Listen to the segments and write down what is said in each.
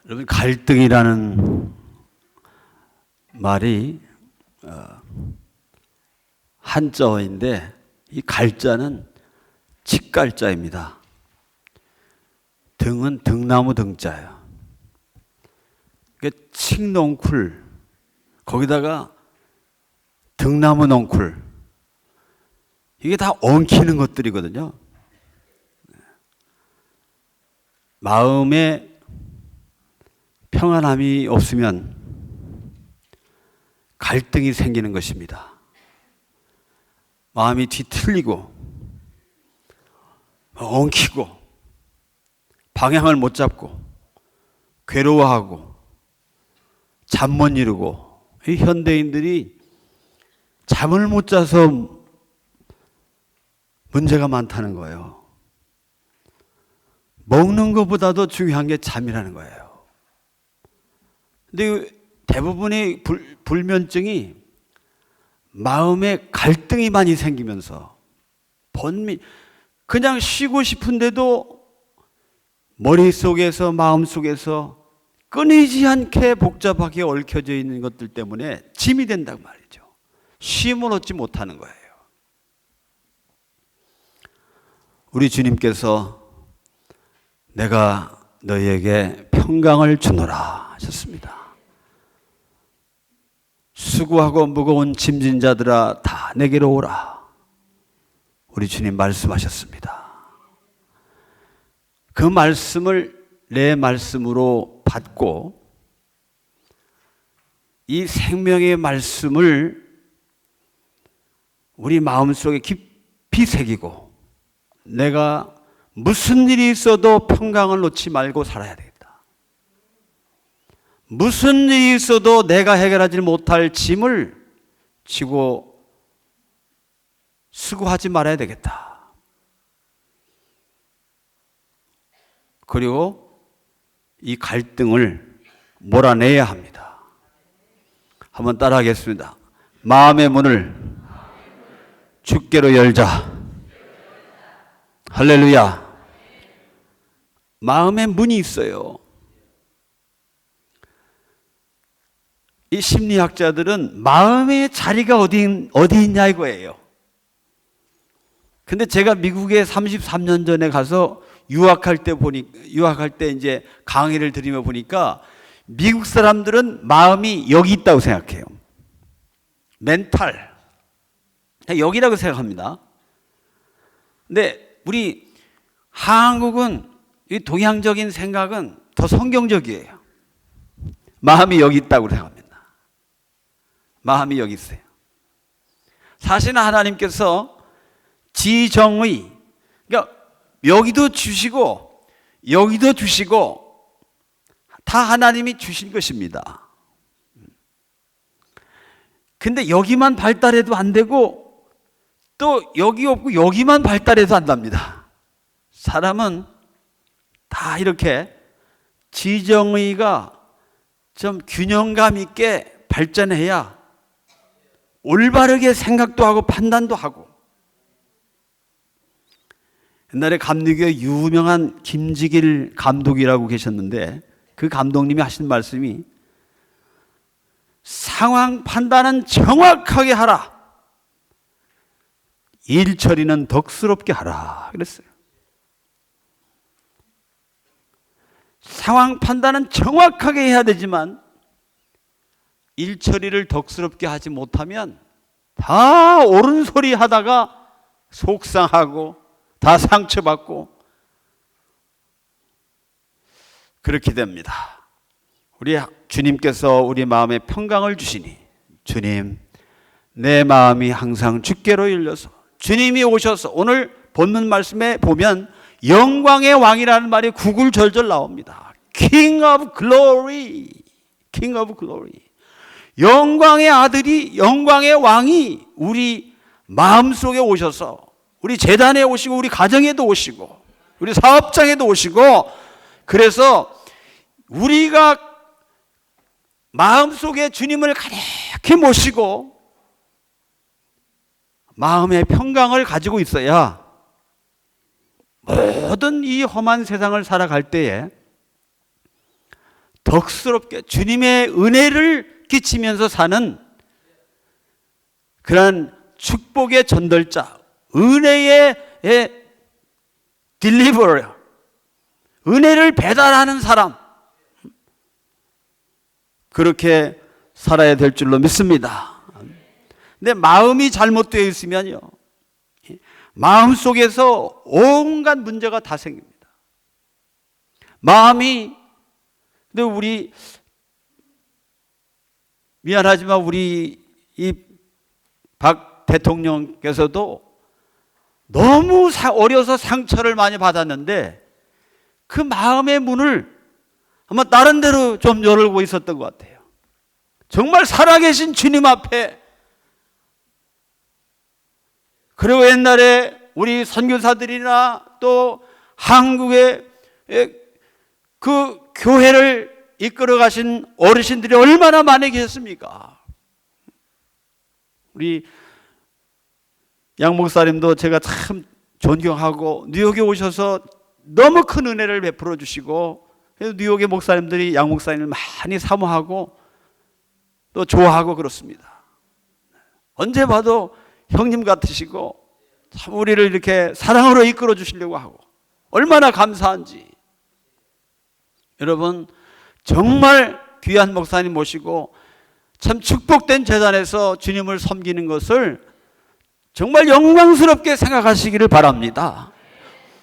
여러분, 갈등이라는 말이 한자어인데 이 갈자는 칡갈자입니다. 등은 등나무 등자예요. 칡넝쿨 거기다가 등나무 넝쿨 이게 다 엉키는 것들이거든요. 마음에 평안함이 없으면 갈등이 생기는 것입니다. 마음이 뒤틀리고 엉키고 방향을 못 잡고 괴로워하고 잠 못 이루고, 이 현대인들이 잠을 못 자서 문제가 많다는 거예요. 먹는 것보다도 중요한 게 잠이라는 거예요. 근데 대부분의 불면증이 마음에 갈등이 많이 생기면서 그냥 쉬고 싶은데도 머릿속에서 마음속에서 끊이지 않게 복잡하게 얽혀져 있는 것들 때문에 짐이 된다고 말이죠. 쉼을 얻지 못하는 거예요. 우리 주님께서 내가 너희에게 평강을 주노라 하셨습니다. 수고하고 무거운 짐진 자들아 다 내게로 오라. 우리 주님 말씀하셨습니다. 그 말씀을 내 말씀으로 받고 이 생명의 말씀을 우리 마음속에 깊이 새기고 내가 무슨 일이 있어도 평강을 놓지 말고 살아야 되겠다. 무슨 일이 있어도 내가 해결하지 못할 짐을 지고 수고하지 말아야 되겠다. 그리고 이 갈등을 몰아내야 합니다. 한번 따라하겠습니다. 마음의 문을 주께로 열자. 할렐루야. 마음의 문이 있어요. 이 심리학자들은 마음의 자리가 어디 있냐 이거예요. 근데 제가 미국에 33년 전에 가서 유학할 때 이제 강의를 드리며 보니까 미국 사람들은 마음이 여기 있다고 생각해요. 멘탈. 여기라고 생각합니다. 근데 우리 한국은 이 동양적인 생각은 더 성경적이에요. 마음이 여기 있다고 생각합니다. 마음이 여기 있어요. 사실은 하나님께서 지정의, 그러니까 여기도 주시고 여기도 주시고 다 하나님이 주신 것입니다. 근데 여기만 발달해도 안 되고 또 여기 없고 여기만 발달해도 안 됩니다. 사람은 다 이렇게 지정의가 좀 균형감 있게 발전해야 올바르게 생각도 하고 판단도 하고. 옛날에 감리교회 유명한 김지길 감독이라고 계셨는데 그 감독님이 하신 말씀이 상황 판단은 정확하게 하라. 일 처리는 덕스럽게 하라 그랬어요. 상황 판단은 정확하게 해야 되지만 일 처리를 덕스럽게 하지 못하면 다 옳은 소리 하다가 속상하고 다 상처받고 그렇게 됩니다. 우리 주님께서 우리 마음에 평강을 주시니 주님 내 마음이 항상 주께로 열려서 주님이 오셔서 오늘 본문 말씀에 보면 영광의 왕이라는 말이 구굴절절 나옵니다. King of Glory, King of Glory. 영광의 아들이 영광의 왕이 우리 마음속에 오셔서 우리 재단에 오시고 우리 가정에도 오시고 우리 사업장에도 오시고 그래서 우리가 마음속에 주님을 가득히 모시고 마음의 평강을 가지고 있어야 모든 이 험한 세상을 살아갈 때에 덕스럽게 주님의 은혜를 끼치면서 사는 그러한 축복의 전달자, 은혜의 딜리버러, 은혜를 배달하는 사람, 그렇게 살아야 될 줄로 믿습니다. 근데 마음이 잘못되어 있으면요, 마음 속에서 온갖 문제가 다 생깁니다. 마음이, 근데 우리 미안하지만 우리 이 박 대통령께서도 너무 어려서 상처를 많이 받았는데 그 마음의 문을 아마 다른 데로 좀 열고 있었던 것 같아요. 정말 살아계신 주님 앞에. 그리고 옛날에 우리 선교사들이나 또 한국의 그 교회를 이끌어 가신 어르신들이 얼마나 많이 계셨습니까? 우리 양 목사님도 제가 참 존경하고 뉴욕에 오셔서 너무 큰 은혜를 베풀어 주시고, 뉴욕의 목사님들이 양 목사님을 많이 사모하고 또 좋아하고 그렇습니다. 언제 봐도 형님 같으시고 참 우리를 이렇게 사랑으로 이끌어 주시려고 하고 얼마나 감사한지. 여러분, 정말 귀한 목사님 모시고 참 축복된 재단에서 주님을 섬기는 것을 정말 영광스럽게 생각하시기를 바랍니다.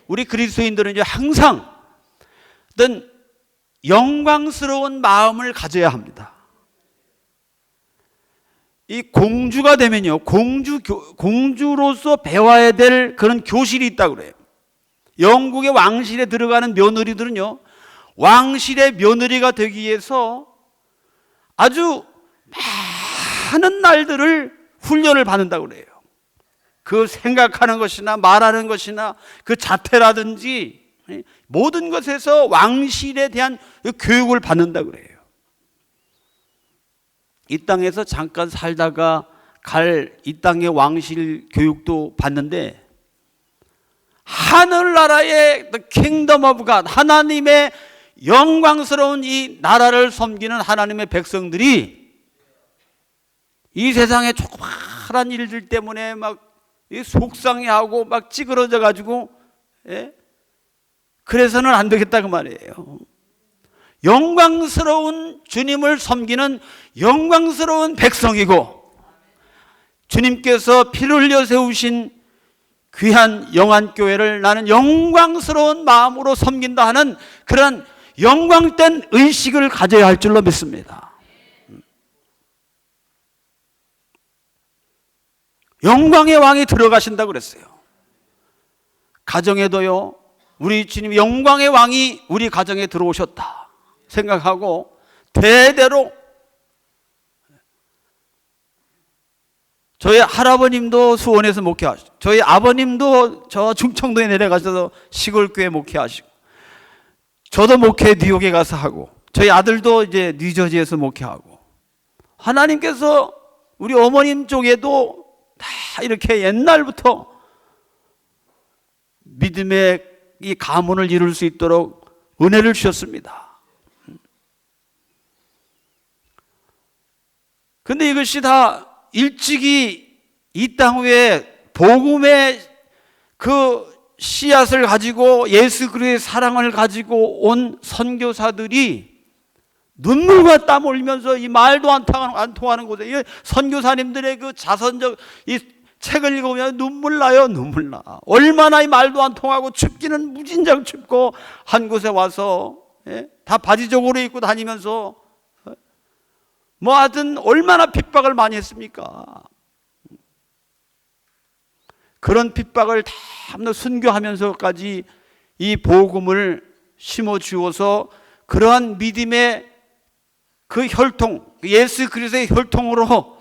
우리 그리스도인들은 항상 어떤 영광스러운 마음을 가져야 합니다. 이 공주가 되면요, 공주로서 배워야 될 그런 교실이 있다고 그래요. 영국의 왕실에 들어가는 며느리들은요, 왕실의 며느리가 되기 위해서 아주 많은 날들을 훈련을 받는다고 그래요. 그 생각하는 것이나 말하는 것이나 그 자태라든지 모든 것에서 왕실에 대한 교육을 받는다고 그래요. 이 땅에서 잠깐 살다가 이 땅의 왕실 교육도 받는데, 하늘나라의 The Kingdom of God, 하나님의 영광스러운 이 나라를 섬기는 하나님의 백성들이 이 세상의 조그마한 일들 때문에 막 속상해하고 막 찌그러져 가지고, 그래서는 안 되겠다 그 말이에요. 영광스러운 주님을 섬기는 영광스러운 백성이고, 주님께서 피를 흘려 세우신 귀한 영안교회를 나는 영광스러운 마음으로 섬긴다 하는 그런 영광된 의식을 가져야 할 줄로 믿습니다. 영광의 왕이 들어가신다고 그랬어요. 가정에도요, 우리 주님 영광의 왕이 우리 가정에 들어오셨다 생각하고 대대로, 저희 할아버님도 수원에서 목회하시고, 저희 아버님도 저 충청도에 내려가셔서 시골교회 목회하시고, 저도 목회 뉴욕에 가서 하고, 저희 아들도 이제 뉴저지에서 목회하고, 하나님께서 우리 어머님 쪽에도 다 이렇게 옛날부터 믿음의 이 가문을 이룰 수 있도록 은혜를 주셨습니다. 그런데 이것이 다 일찍이 이 땅 위에 복음의 그 씨앗을 가지고 예수 그리스도의 사랑을 가지고 온 선교사들이 눈물과 땀 흘리면서 이 말도 안 통하는 곳에, 이 선교사님들의 그 자선적 이 책을 읽으면 눈물 나요. 눈물 나. 얼마나 이 말도 안 통하고 춥기는 무진장 춥고 한 곳에 와서 다 바지적으로 입고 다니면서 뭐 하여튼 얼마나 핍박을 많이 했습니까? 그런 핍박을 다 순교하면서까지 이 복음을 심어 주어서 그러한 믿음의 그 혈통, 예수 그리스도의 혈통으로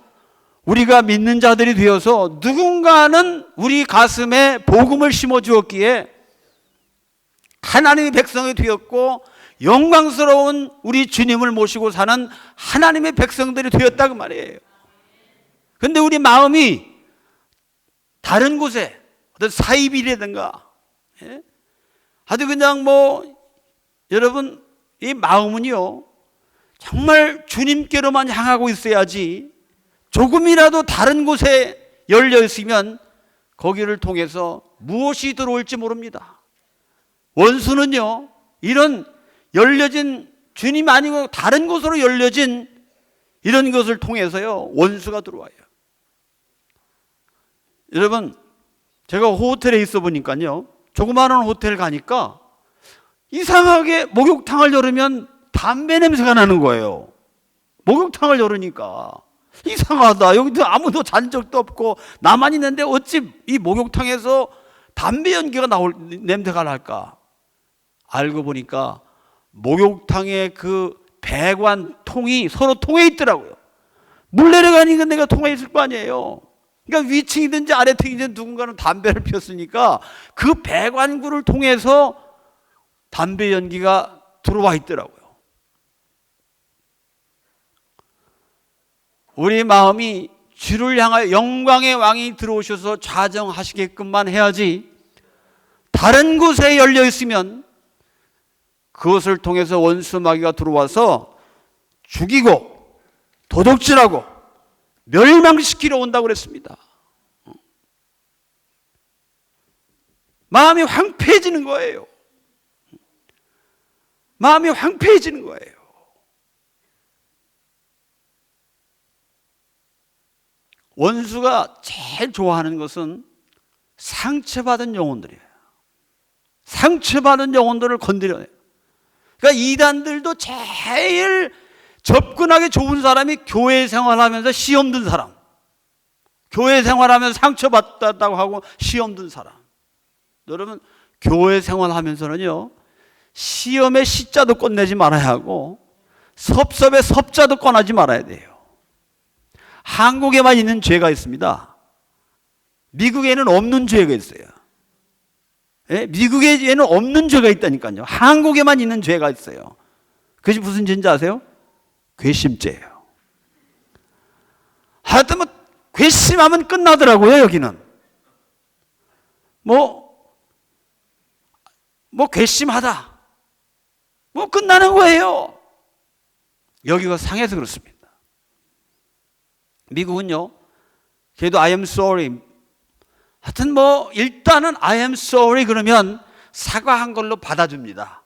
우리가 믿는 자들이 되어서 누군가는 우리 가슴에 복음을 심어 주었기에 하나님의 백성이 되었고, 영광스러운 우리 주님을 모시고 사는 하나님의 백성들이 되었다고 말이에요. 그런데 우리 마음이 다른 곳에 어떤 사이비라든가, 아주 그냥 뭐, 여러분 이 마음은요 정말 주님께로만 향하고 있어야지 조금이라도 다른 곳에 열려 있으면 거기를 통해서 무엇이 들어올지 모릅니다. 원수는요, 이런 열려진 주님 아니고 다른 곳으로 열려진 이런 것을 통해서요, 원수가 들어와요. 여러분, 제가 호텔에 있어 보니까요, 조그마한 호텔 가니까 이상하게 목욕탕을 열으면 담배 냄새가 나는 거예요. 목욕탕을 열으니까 이상하다. 여기도 아무도 잔 적도 없고 나만 있는데 어찌 이 목욕탕에서 담배 연기가 나올 냄새가 날까? 알고 보니까 목욕탕에 그 배관 통이 서로 통해 있더라고요. 물 내려가니까 내가 통해 있을 거 아니에요. 그러니까 위층이든지 아래층이든지 누군가는 담배를 피웠으니까 그 배관구를 통해서 담배 연기가 들어와 있더라고요. 우리 마음이 주를 향하여 영광의 왕이 들어오셔서 좌정하시게끔만 해야지, 다른 곳에 열려 있으면 그것을 통해서 원수 마귀가 들어와서 죽이고 도둑질하고 멸망시키러 온다고 그랬습니다. 마음이 황폐해지는 거예요. 마음이 황폐해지는 거예요. 원수가 제일 좋아하는 것은 상처받은 영혼들이에요. 상처받은 영혼들을 건드려요. 그러니까 이단들도 제일 접근하기 좋은 사람이 교회 생활하면서 시험 든 사람, 교회 생활하면서 상처받았다고 하고 시험 든 사람. 여러분, 교회 생활하면서는요, 시험의 시자도 꺼내지 말아야 하고 섭섭의 섭자도 꺼내지 말아야 돼요. 한국에만 있는 죄가 있습니다. 미국에는 없는 죄가 있어요. 예? 미국에는 없는 죄가 있다니까요. 한국에만 있는 죄가 있어요. 그것이 무슨 죄인지 아세요? 괘씸죄예요. 하여튼 뭐 괘씸하면 끝나더라고요. 여기는 뭐 괘씸하다, 뭐 끝나는 거예요. 여기가 상해서 그렇습니다. 미국은요, 그래도 I am sorry, 하여튼 뭐 일단은 I am sorry 그러면 사과한 걸로 받아줍니다.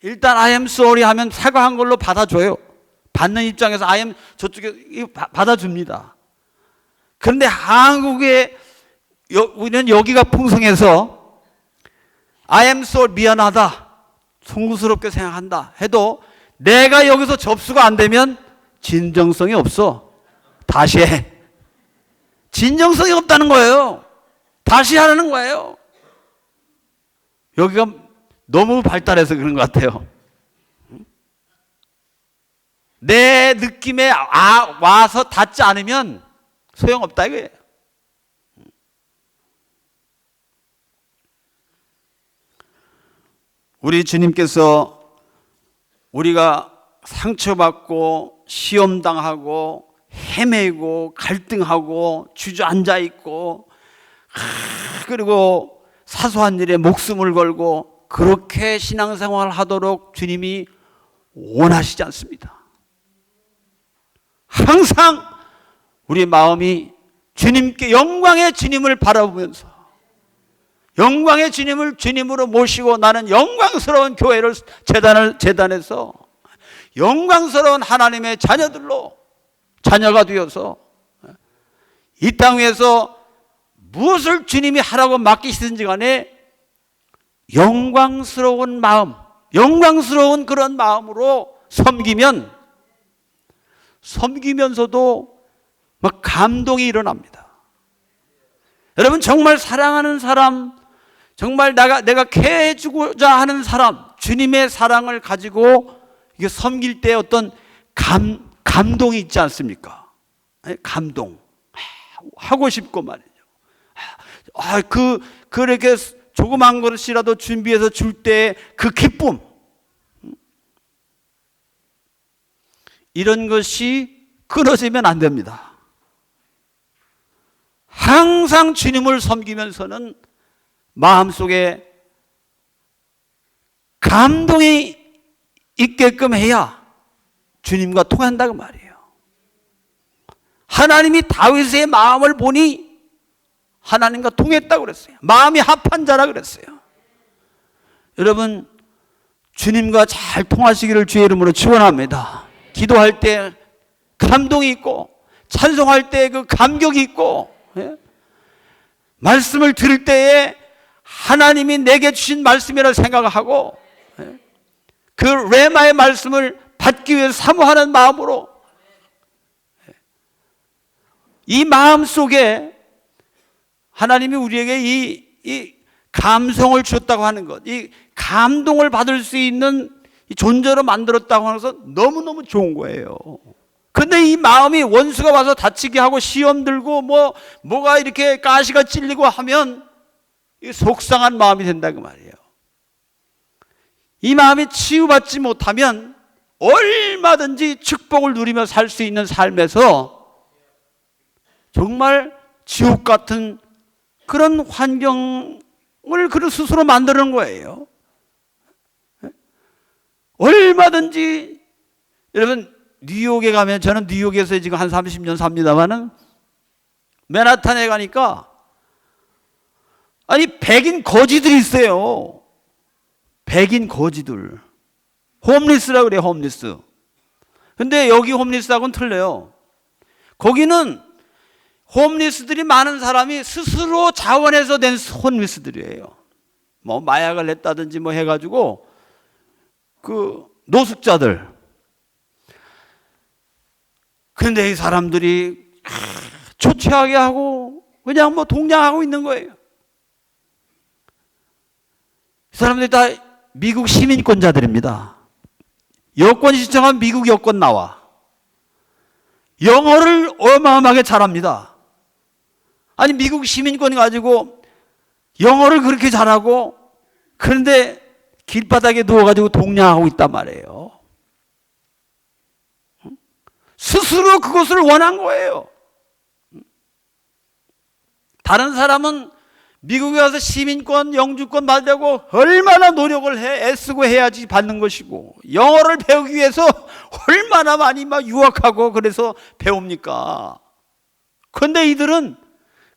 일단 I am sorry 하면 사과한 걸로 받아줘요. 받는 입장에서 I am 저쪽에 받아줍니다. 그런데 한국에 우리는 여기가 풍성해서 I am sorry, 미안하다, 송구스럽게 생각한다 해도 내가 여기서 접수가 안 되면 진정성이 없어. 다시 해. 진정성이 없다는 거예요. 다시 하라는 거예요. 여기가 너무 발달해서 그런 것 같아요. 내 느낌에 와서 닿지 않으면 소용없다 이거예요. 우리 주님께서 우리가 상처받고 시험당하고 헤매고 갈등하고 주저앉아 있고 그리고 사소한 일에 목숨을 걸고 그렇게 신앙생활을 하도록 주님이 원하시지 않습니다. 항상 우리 마음이 주님께, 영광의 주님을 바라보면서 영광의 주님을 주님으로 모시고 나는 영광스러운 교회를 재단해서 영광스러운 하나님의 자녀가 되어서 이 땅 위에서 무엇을 주님이 하라고 맡기시든지 간에 영광스러운 마음, 영광스러운 그런 마음으로 섬기면서도 막 감동이 일어납니다. 여러분, 정말 사랑하는 사람, 정말 내가 케어해주고자 하는 사람, 주님의 사랑을 가지고 이게 섬길 때 어떤 감동이 있지 않습니까? 감동. 하고 싶고 말이죠. 그렇게 조그만 그릇이라도 준비해서 줄 때 그 기쁨. 이런 것이 끊어지면 안 됩니다. 항상 주님을 섬기면서는 마음속에 감동이 있게끔 해야 주님과 통한다고 말이에요. 하나님이 다윗의 마음을 보니 하나님과 통했다고 그랬어요. 마음이 합한 자라 그랬어요. 여러분, 주님과 잘 통하시기를 주의 이름으로 축원합니다. 기도할 때 감동이 있고, 찬송할 때 그 감격이 있고, 예? 말씀을 들을 때에 하나님이 내게 주신 말씀이라 생각하고, 예? 그 레마의 말씀을 받기 위해 사모하는 마음으로, 이 마음 속에 하나님이 우리에게 이 감성을 주었다고 하는 것, 이 감동을 받을 수 있는 존재로 만들었다고 하는 것은 너무너무 좋은 거예요. 근데 이 마음이 원수가 와서 다치게 하고 시험 들고 뭐가 이렇게 가시가 찔리고 하면 이 속상한 마음이 된다 그 말이에요. 이 마음이 치유받지 못하면 얼마든지 축복을 누리며 살 수 있는 삶에서 정말 지옥 같은 그런 환경을 그를 스스로 만드는 거예요. 얼마든지, 여러분, 뉴욕에 가면, 저는 뉴욕에서 지금 한 30년 삽니다만은, 맨하탄에 가니까, 아니, 백인 거지들이 있어요. 백인 거지들. 홈리스라 그래요, 홈리스. 근데 여기 홈리스하고는 틀려요. 거기는 홈리스들이 많은 사람이 스스로 자원해서 된 홈리스들이에요. 뭐 마약을 냈다든지 뭐 해가지고 그 노숙자들. 그런데 이 사람들이 초췌하게 하고 그냥 뭐 동냥하고 있는 거예요. 이 사람들이 다 미국 시민권자들입니다. 여권 신청하면 미국 여권 나와. 영어를 어마어마하게 잘합니다. 아니, 미국 시민권 가지고 영어를 그렇게 잘하고, 그런데 길바닥에 누워가지고 동냥하고 있단 말이에요. 스스로 그것을 원한 거예요. 다른 사람은 미국에 가서 시민권, 영주권 받으려고 얼마나 노력을 애쓰고 해야지 받는 것이고, 영어를 배우기 위해서 얼마나 많이 막 유학하고 그래서 배웁니까? 그런데 이들은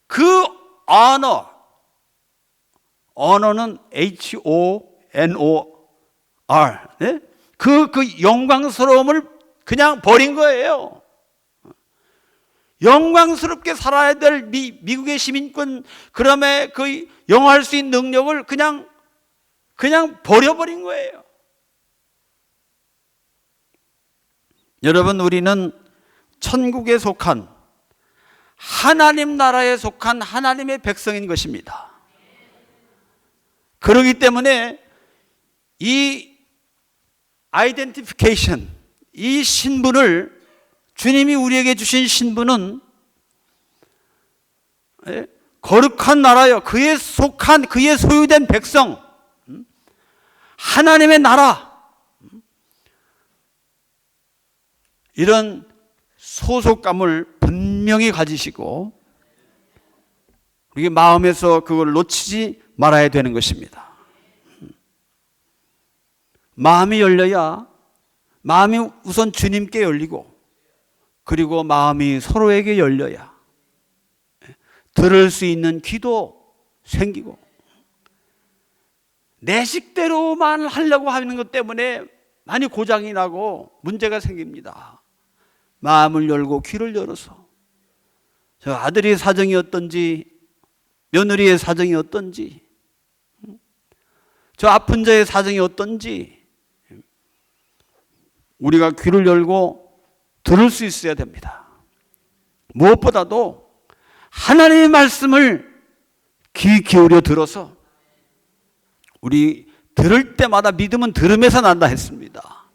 그 언어는 HONOR, 네? 그 영광스러움을 그냥 버린 거예요. 영광스럽게 살아야 될 미국의 시민권, 그다음에 그 영어할 수 있는 능력을 그냥 버려버린 거예요. 여러분, 우리는 천국에 속한, 하나님 나라에 속한 하나님의 백성인 것입니다. 그렇기 때문에 이 아이덴티피케이션, 이 신분을, 주님이 우리에게 주신 신분은 거룩한 나라요, 그에 속한, 그에 소유된 백성, 하나님의 나라, 이런 소속감을 분명히 가지시고 우리 마음에서 그걸 놓치지 말아야 되는 것입니다. 마음이 열려야, 마음이 우선 주님께 열리고, 그리고 마음이 서로에게 열려야 들을 수 있는 귀도 생기고, 내 식대로만 하려고 하는 것 때문에 많이 고장이 나고 문제가 생깁니다. 마음을 열고 귀를 열어서 저 아들의 사정이 어떤지, 며느리의 사정이 어떤지, 저 아픈 자의 사정이 어떤지 우리가 귀를 열고 들을 수 있어야 됩니다. 무엇보다도 하나님의 말씀을 귀 기울여 들어서, 우리 들을 때마다 믿음은 들음에서 난다 했습니다.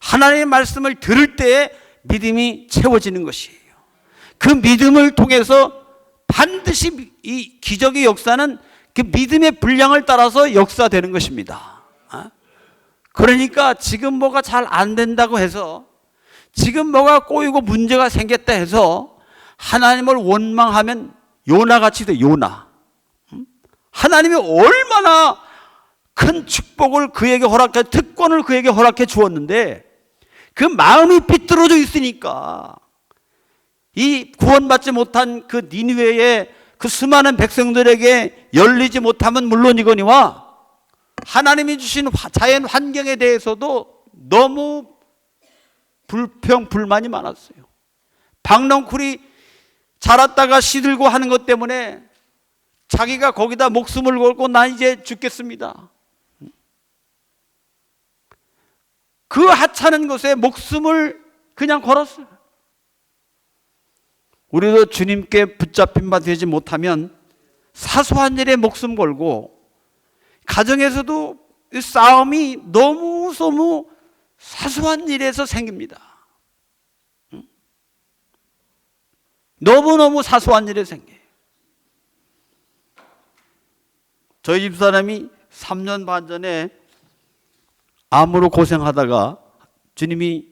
하나님의 말씀을 들을 때에 믿음이 채워지는 것이에요. 그 믿음을 통해서 반드시 이 기적의 역사는 그 믿음의 분량을 따라서 역사되는 것입니다. 그러니까 지금 뭐가 잘 안 된다고 해서, 지금 뭐가 꼬이고 문제가 생겼다 해서 하나님을 원망하면 요나같이 돼, 요나. 하나님이 얼마나 큰 축복을 그에게 허락해, 특권을 그에게 허락해 주었는데 그 마음이 삐뚤어져 있으니까 이 구원받지 못한 그 니느웨의 그 수많은 백성들에게 열리지 못하면 물론이거니와 하나님이 주신 자연 환경에 대해서도 너무 불평불만이 많았어요. 박넝쿨이 자랐다가 시들고 하는 것 때문에 자기가 거기다 목숨을 걸고 난 이제 죽겠습니다. 그 하찮은 것에 목숨을 그냥 걸었어요. 우리도 주님께 붙잡힌 바 되지 못하면 사소한 일에 목숨 걸고 가정에서도 싸움이 너무 사소한 일에서 생깁니다. 너무너무 사소한 일에 생겨요. 저희 집사람이 3년 반 전에 암으로 고생하다가 주님이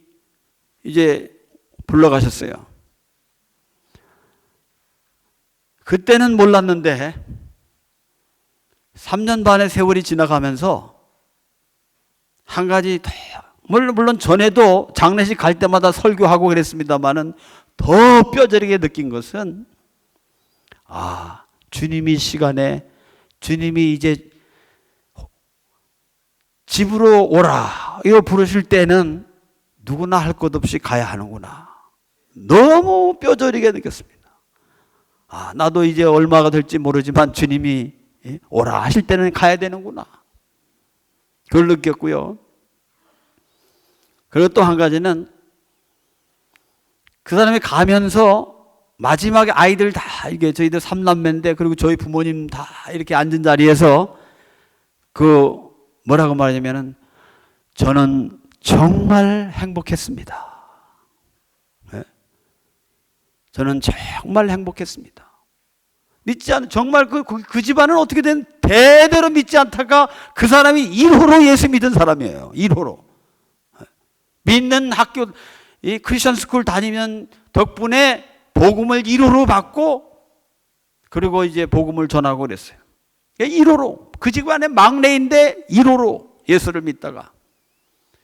이제 불러가셨어요. 그때는 몰랐는데 3년 반의 세월이 지나가면서 한 가지 더, 물론 전에도 장례식 갈 때마다 설교하고 그랬습니다만은 더 뼈저리게 느낀 것은 주님이 시간에 주님이 이제 집으로 오라 이거 부르실 때는 누구나 할 것 없이 가야 하는구나. 너무 뼈저리게 느꼈습니다. 나도 이제 얼마가 될지 모르지만 주님이 오라 하실 때는 가야 되는구나. 그걸 느꼈고요. 그리고 또 한 가지는 그 사람이 가면서 마지막에 아이들 다 이게 저희들 3남매인데 그리고 저희 부모님 다 이렇게 앉은 자리에서 그 뭐라고 말하냐면은 저는 정말 행복했습니다. 네? 저는 정말 행복했습니다. 믿지 않은 정말 그 집안은 어떻게 된 대대로 믿지 않다가 그 사람이 1호로 예수 믿은 사람이에요. 1호로 믿는 학교 이 크리스천 스쿨 다니면 덕분에 복음을 1호로 받고 그리고 이제 복음을 전하고 그랬어요. 1호로 그 집안의 막내인데 1호로 예수를 믿다가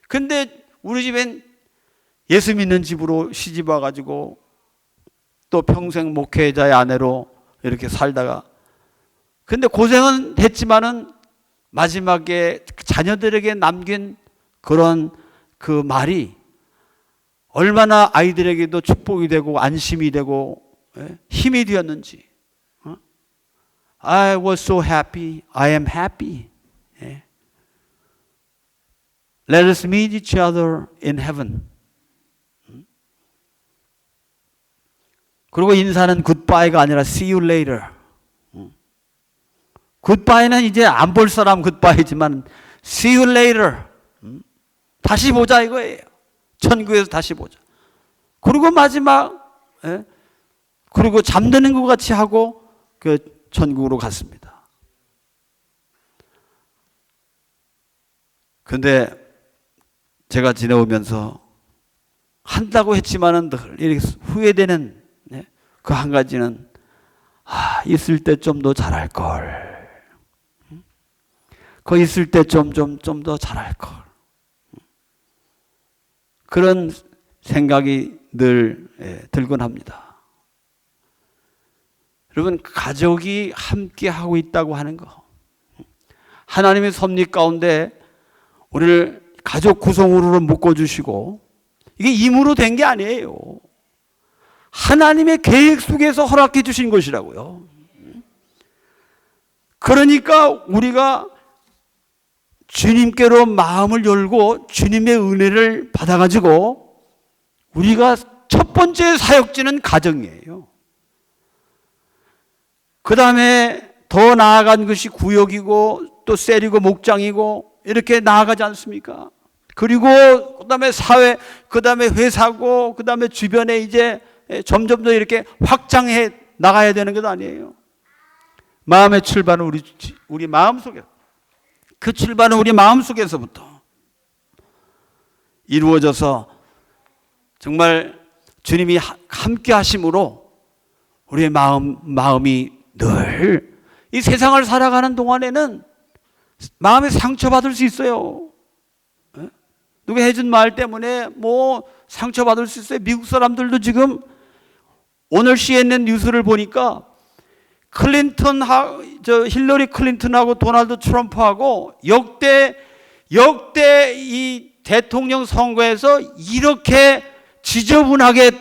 근데 우리 집엔 예수 믿는 집으로 시집 와가지고 또 평생 목회자의 아내로 이렇게 살다가 근데 고생은 했지만은 마지막에 자녀들에게 남긴 그런 그 말이 얼마나 아이들에게도 축복이 되고 안심이 되고 힘이 되었는지. I was so happy. I am happy. Let us meet each other in heaven. 그리고 인사는 goodbye가 아니라 see you later. goodbye는 이제 안 볼 사람 goodbye지만 see you later. 다시 보자 이거예요. 천국에서 다시 보자. 그리고 마지막 그리고 잠드는 것 같이 하고 그 천국으로 갔습니다. 근데 제가 지내오면서 한다고 했지만은 늘 이렇게 후회되는 그 한 가지는 있을 때 좀 더 잘할 걸. 그 있을 때 좀 더 잘할 걸. 그런 생각이 늘 들곤 합니다. 여러분 가족이 함께 하고 있다고 하는 거 하나님의 섭리 가운데 우리를 가족 구성으로 묶어주시고 이게 임으로 된 게 아니에요. 하나님의 계획 속에서 허락해 주신 것이라고요. 그러니까 우리가 주님께로 마음을 열고 주님의 은혜를 받아가지고 우리가 첫 번째 사역지는 가정이에요. 그 다음에 더 나아간 것이 구역이고 또 셀이고 목장이고 이렇게 나아가지 않습니까? 그리고 그 다음에 사회, 그 다음에 회사고 그 다음에 주변에 이제 점점 더 이렇게 확장해 나가야 되는 것 아니에요. 마음의 출발은 우리 마음 속에 그 출발은 우리 마음속에서부터 이루어져서 정말 주님이 함께 하심으로 우리의 마음이 늘 이 세상을 살아가는 동안에는 마음에 상처받을 수 있어요. 누가 해준 말 때문에 뭐 상처받을 수 있어요. 미국 사람들도 지금 오늘 CNN 뉴스를 보니까 힐러리 클린턴하고 도널드 트럼프하고 역대 이 대통령 선거에서 이렇게 지저분하게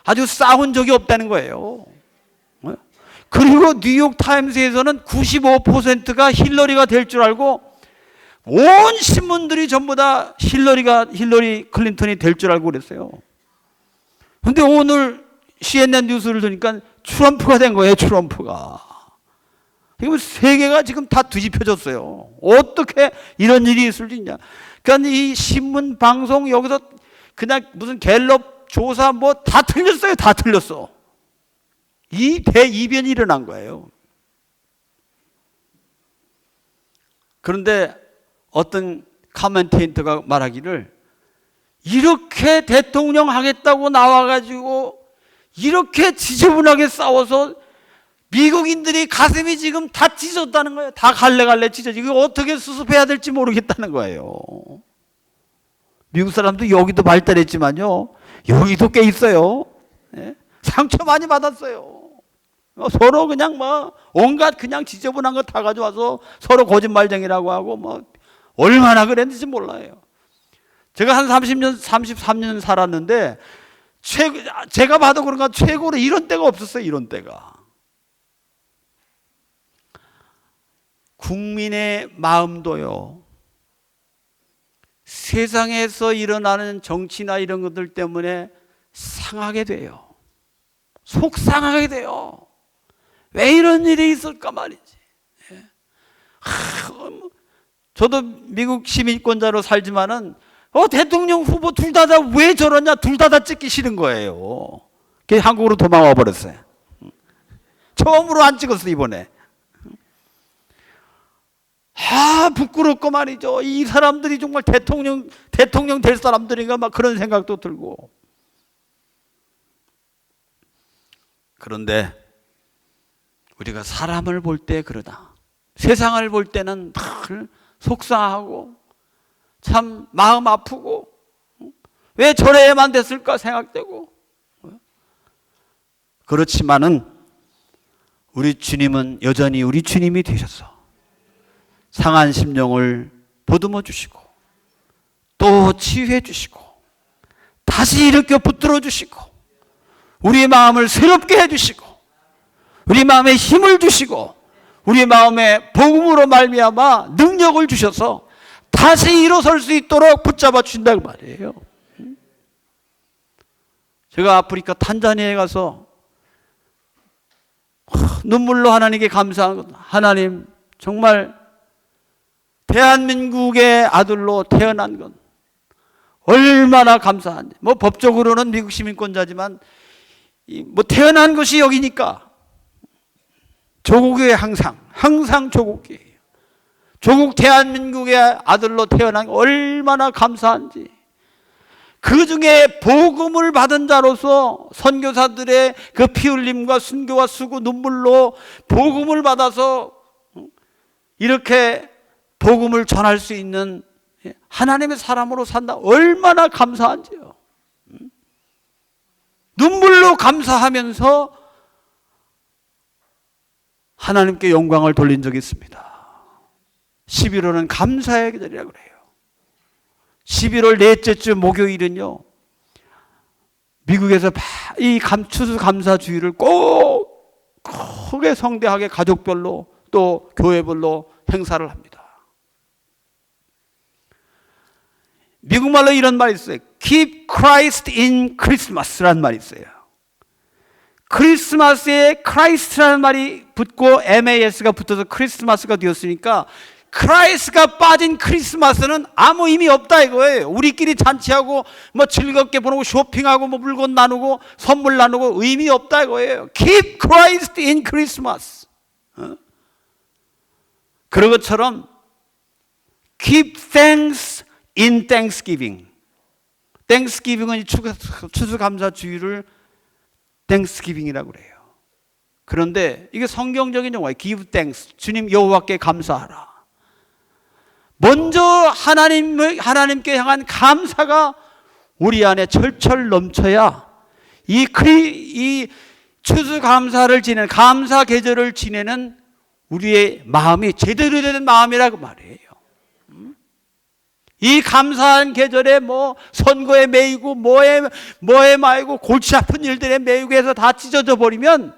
아주 싸운 적이 없다는 거예요. 그리고 뉴욕 타임스에서는 95%가 힐러리가 될 줄 알고 온 신문들이 전부 다 힐러리 클린턴이 될 줄 알고 그랬어요. 근데 오늘 CNN 뉴스를 들으니까 트럼프가 된 거예요, 트럼프가. 지금 세계가 지금 다 뒤집혀졌어요. 어떻게 이런 일이 있을 수 있냐. 그러니까 이 신문 방송 여기서 그냥 무슨 갤럽 조사 뭐 다 틀렸어요. 다 틀렸어. 이 대이변이 일어난 거예요. 그런데 어떤 카멘테이터가 말하기를 이렇게 대통령 하겠다고 나와가지고 이렇게 지저분하게 싸워서 미국인들이 가슴이 지금 다 찢어졌다는 거예요. 다 갈래갈래 찢어지고 이거 어떻게 수습해야 될지 모르겠다는 거예요. 미국 사람도 여기도 발달했지만요. 여기도 꽤 있어요. 예? 상처 많이 받았어요. 서로 그냥 뭐 온갖 그냥 지저분한 거 다 가져와서 서로 거짓말쟁이라고 하고 뭐 얼마나 그랬는지 몰라요. 제가 한 30년, 33년 살았는데 제가 봐도 그런가 최고로 이런 때가 없었어요. 이런 때가. 국민의 마음도요. 세상에서 일어나는 정치나 이런 것들 때문에 상하게 돼요. 속상하게 돼요. 왜 이런 일이 있을까 말이지. 저도 미국 시민권자로 살지만은 대통령 후보 둘 다 왜 저러냐, 둘 다 찍기 싫은 거예요. 그래서 한국으로 도망와 버렸어요. 처음으로 안 찍었어 이번에. 부끄럽고 말이죠. 이 사람들이 정말 대통령 될 사람들인가 막 그런 생각도 들고. 그런데 우리가 사람을 볼 때 그러다. 세상을 볼 때는 늘 속상하고 참 마음 아프고 왜 저래야만 됐을까 생각되고. 그렇지만은 우리 주님은 여전히 우리 주님이 되셔서 상한 심령을 보듬어 주시고 또 치유해 주시고 다시 일으켜 붙들어 주시고 우리의 마음을 새롭게 해 주시고 우리 마음에 힘을 주시고 우리 마음에 복음으로 말미암아 능력을 주셔서 다시 일어설 수 있도록 붙잡아 주신다고 말이에요. 제가 아프리카 탄자니아에 가서 눈물로 하나님께 감사한 것. 하나님 정말 대한민국의 아들로 태어난 건 얼마나 감사한지. 뭐 법적으로는 미국 시민권자지만 뭐 태어난 것이 여기니까 조국의 항상 조국이에요. 조국 대한민국의 아들로 태어난 게 얼마나 감사한지. 그 중에 복음을 받은 자로서 선교사들의 그 피 흘림과 순교와 수고 눈물로 복음을 받아서 이렇게 복음을 전할 수 있는 하나님의 사람으로 산다. 얼마나 감사한지요. 눈물로 감사하면서 하나님께 영광을 돌린 적이 있습니다. 11월은 감사의 계절이라고 그래요. 11월 넷째 주 목요일은요, 미국에서 이 추수감사주의를 꼭 크게 성대하게 가족별로 또 교회별로 행사를 합니다. 미국말로 이런 말이 있어요. Keep Christ in Christmas라는 말이 있어요. 크리스마스에 크라이스트라는 말이 붙고 MAS가 붙어서 크리스마스가 되었으니까 크라이스트가 빠진 크리스마스는 아무 의미 없다 이거예요. 우리끼리 잔치하고 뭐 즐겁게 보내고 쇼핑하고 뭐 물건 나누고 선물 나누고 의미 없다 이거예요. Keep Christ in Christmas. 그런 것처럼 Keep thanks in Thanksgiving. Thanksgiving은 추수감사주의를 Thanksgiving이라고 그래요. 그런데 이게 성경적인 용어예요. Give thanks. 주님 여호와께 감사하라. 먼저 하나님께 향한 감사가 우리 안에 철철 넘쳐야 이 추수감사를 지내는, 감사 계절을 지내는 우리의 마음이 제대로 된 마음이라고 말이에요. 이 감사한 계절에 뭐 선거에 매이고 뭐에 마이고 골치 아픈 일들에 매이고 해서 다 찢어져 버리면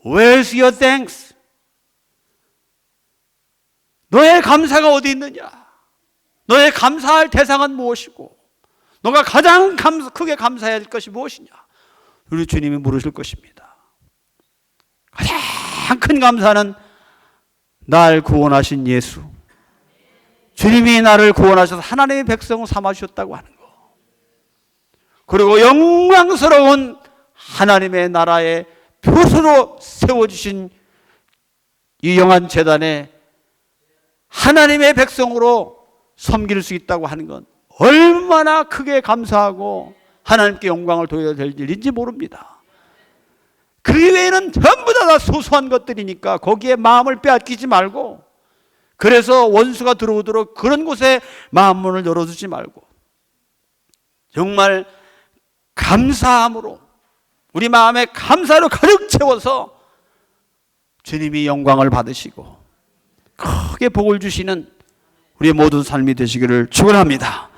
Where's your thanks? 너의 감사가 어디 있느냐? 너의 감사할 대상은 무엇이고 너가 가장 크게 감사해야 할 것이 무엇이냐? 우리 주님이 물으실 것입니다. 가장 큰 감사는 날 구원하신 예수, 주님이 나를 구원하셔서 하나님의 백성 삼아주셨다고 하는 거, 그리고 영광스러운 하나님의 나라의 표소로 세워주신 이 영한 재단에 하나님의 백성으로 섬길 수 있다고 하는 건 얼마나 크게 감사하고 하나님께 영광을 돌려야 될 일인지 모릅니다. 그 외에는 전부 다 소소한 것들이니까 거기에 마음을 빼앗기지 말고, 그래서 원수가 들어오도록 그런 곳에 마음문을 열어두지 말고 정말 감사함으로 우리 마음에 감사로 가득 채워서 주님이 영광을 받으시고 크게 복을 주시는 우리 모든 삶이 되시기를 축원합니다.